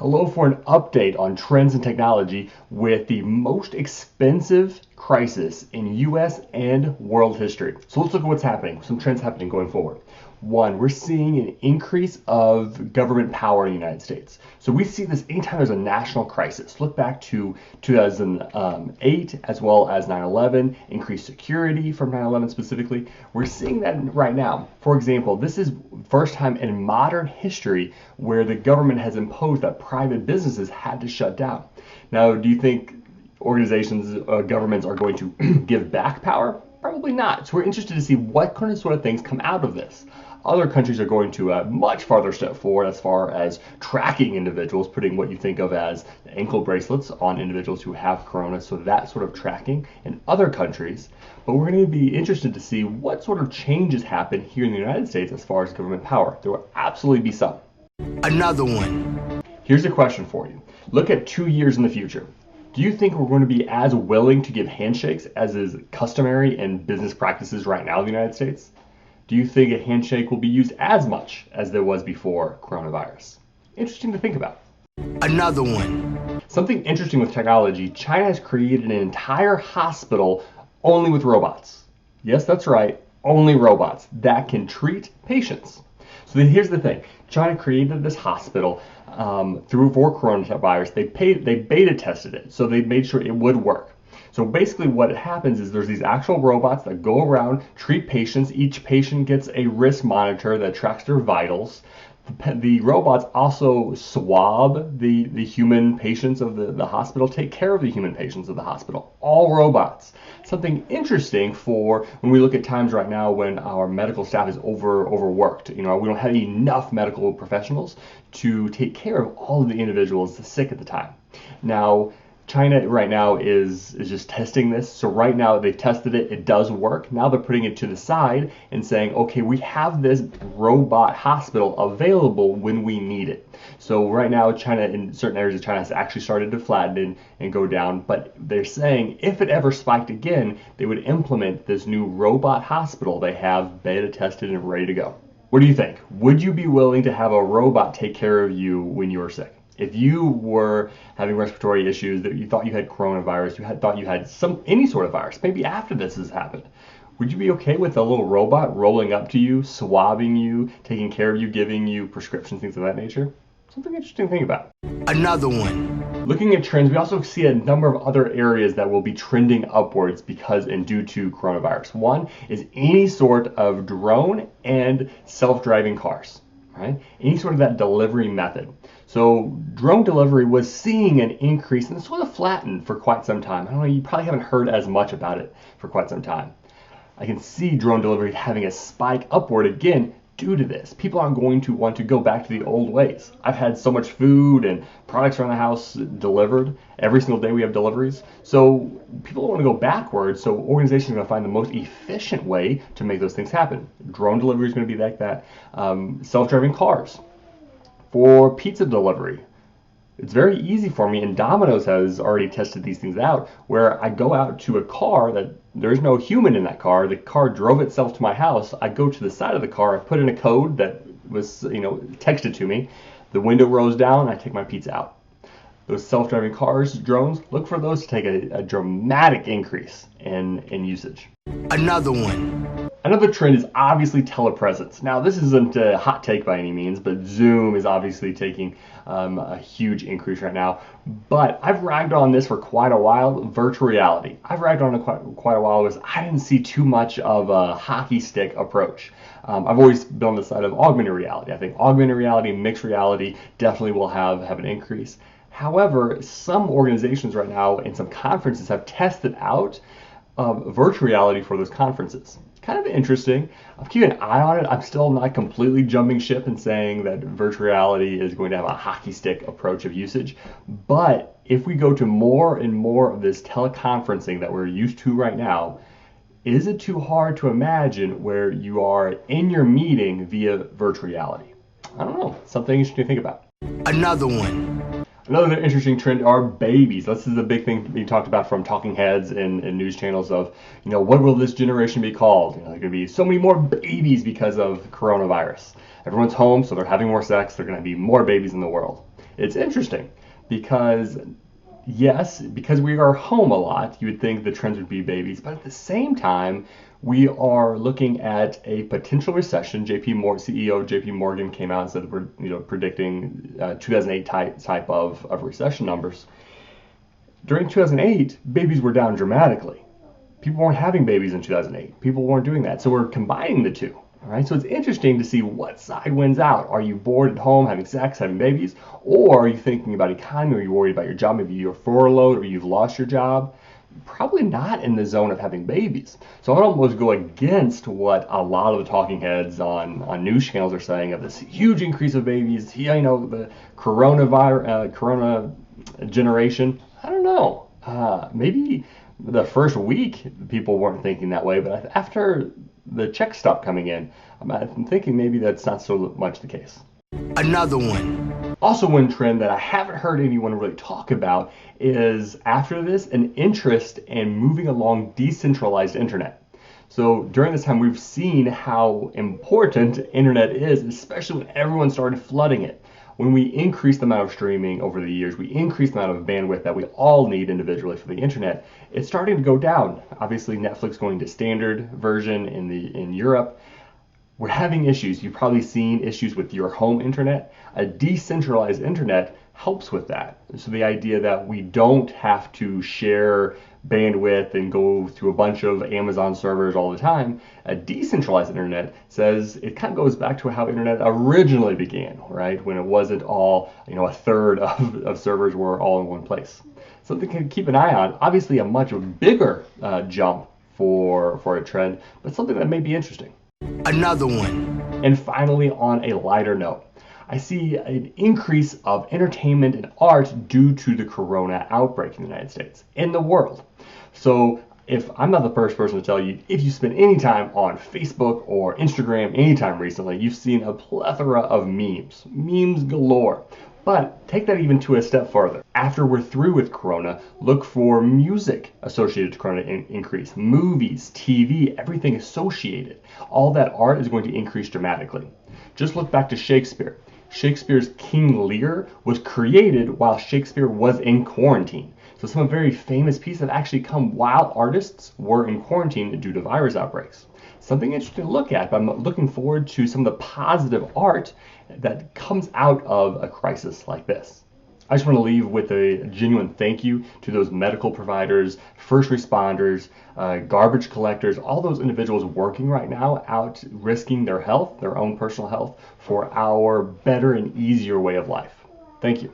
Hello for an update on trends in technology with the most expensive crisis in US and world history. So let's look at what's happening, some trends happening going forward. One, we're seeing an increase of government power in the United States. So we see this anytime there's a national crisis. Look back to 2008 as well as 9/11, increased security from 9/11 specifically. We're seeing that right now. For example, this is first time in modern history where the government has imposed that private businesses had to shut down. Now, do you think organizations, governments are going to give back power? Probably not. So we're interested to see what kind of sort of things come out of this. Other countries are going to a much farther step forward as far as tracking individuals, putting what you think of as ankle bracelets on individuals who have corona, so that sort of tracking in other countries. But we're going to be interested to see what sort of changes happen here in the United States as far as government power. There will absolutely be some. Another one. Here's a question for you. Look at 2 years in the future. Do you think we're going to be as willing to give handshakes as is customary in business practices right now in the United States? Do you think a handshake will be used as much as there was before coronavirus? Interesting to think about. Another one. Something interesting with technology, China has created an entire hospital only with robots. Yes, that's right, only robots that can treat patients. So here's the thing. China created this hospital for coronavirus. They beta tested it, so they made sure it would work. So basically what happens is there's these actual robots that go around, treat patients. Each patient gets a wrist monitor that tracks their vitals. The robots also swab the human patients of the hospital, take care of the human patients of the hospital. All robots. Something interesting for when we look at times right now when our medical staff is overworked. We don't have enough medical professionals to take care of all of the individuals sick at the time. Now, China right now is just testing this. So right now they've tested it, it does work. Now they're putting it to the side and saying, okay, we have this robot hospital available when we need it. So right now China, in certain areas of China, has actually started to flatten and go down, but they're saying if it ever spiked again, they would implement this new robot hospital they have beta tested and ready to go. What do you think? Would you be willing to have a robot take care of you when you were sick? If you were having respiratory issues, that you thought you had coronavirus, thought you had any sort of virus, maybe after this has happened, would you be okay with a little robot rolling up to you, swabbing you, taking care of you, giving you prescriptions, things of that nature? Something interesting to think about. Another one. Looking at trends, we also see a number of other areas that will be trending upwards because and due to coronavirus. One is any sort of drone and self-driving cars. Right? Any sort of that delivery method. So drone delivery was seeing an increase and sort of flattened for quite some time. I don't know, you probably haven't heard as much about it for quite some time. I can see drone delivery having a spike upward again due to this. People aren't going to want to go back to the old ways. I've had so much food and products around the house delivered. Every single day we have deliveries. So people don't want to go backwards. So organizations are going to find the most efficient way to make those things happen. Drone delivery is going to be like that. Self-driving cars. For pizza delivery, it's very easy for me, and Domino's has already tested these things out, where I go out to a car that there's no human in that car. The car drove itself to my house. I go to the side of the car, I put in a code that was, texted to me. The window rolls down, I take my pizza out. Those self-driving cars, drones, look for those to take a dramatic increase in usage. Another one. Another trend is obviously telepresence. Now, this isn't a hot take by any means, but Zoom is obviously taking a huge increase right now. But I've ragged on this for quite a while, virtual reality. I've ragged on it quite a while because I didn't see too much of a hockey stick approach. I've always been on the side of augmented reality. I think augmented reality, mixed reality definitely will have an increase. However, some organizations right now and some conferences have tested out virtual reality for those conferences. Kind of interesting. I'm keeping an eye on it. I'm still not completely jumping ship and saying that virtual reality is going to have a hockey stick approach of usage. But if we go to more and more of this teleconferencing that we're used to right now, is it too hard to imagine where you are in your meeting via virtual reality? I don't know. Something interesting to think about. Another one. Another interesting trend are babies. This is a big thing being talked about from talking heads and news channels of, what will this generation be called? There are going to be so many more babies because of coronavirus. Everyone's home, so they're having more sex. There are going to be more babies in the world. It's interesting because yes, because we are home a lot, you would think the trends would be babies, but at the same time, we are looking at a potential recession. CEO JP Morgan came out and said that we're predicting 2008 type of recession numbers. During 2008, babies were down dramatically. People weren't having babies in 2008. People weren't doing that. So we're combining the two. All right. So it's interesting to see what side wins out. Are you bored at home, having sex, having babies? Or are you thinking about economy? Are you worried about your job? Maybe you're furloughed or you've lost your job. Probably not in the zone of having babies. So I would almost go against what a lot of the talking heads on news channels are saying of this huge increase of babies. The corona generation. I don't know. Maybe the first week people weren't thinking that way, but after the checks stopped coming in, I'm thinking maybe that's not so much the case. Another one. Also, one trend that I haven't heard anyone really talk about is after this, an interest in moving along decentralized internet. So during this time, we've seen how important internet is, especially when everyone started flooding it. When we increase the amount of streaming over the years, we increase the amount of bandwidth that we all need individually for the internet. It's starting to go down. Obviously, Netflix going to standard version in Europe. We're having issues. You've probably seen issues with your home internet. A decentralized internet helps with that. So the idea that we don't have to share bandwidth and go through a bunch of Amazon servers all the time, a decentralized internet says it kind of goes back to how internet originally began, right? When it wasn't all, a third of servers were all in one place. Something to keep an eye on. Obviously a much bigger jump for a trend, but something that may be interesting. Another one. And finally, on a lighter note, I see an increase of entertainment and art due to the corona outbreak in the United States, in the world. So if I'm not the first person to tell you, if you spend any time on Facebook or Instagram anytime recently, you've seen a plethora of memes galore. But take that even to a step further. After we're through with corona, look for music associated to corona increase. Movies, TV, everything associated. All that art is going to increase dramatically. Just look back to Shakespeare. Shakespeare's King Lear was created while Shakespeare was in quarantine. So some very famous pieces have actually come while artists were in quarantine due to virus outbreaks. Something interesting to look at, but I'm looking forward to some of the positive art that comes out of a crisis like this. I just want to leave with a genuine thank you to those medical providers, first responders, garbage collectors, all those individuals working right now out risking their health, their own personal health, for our better and easier way of life. Thank you.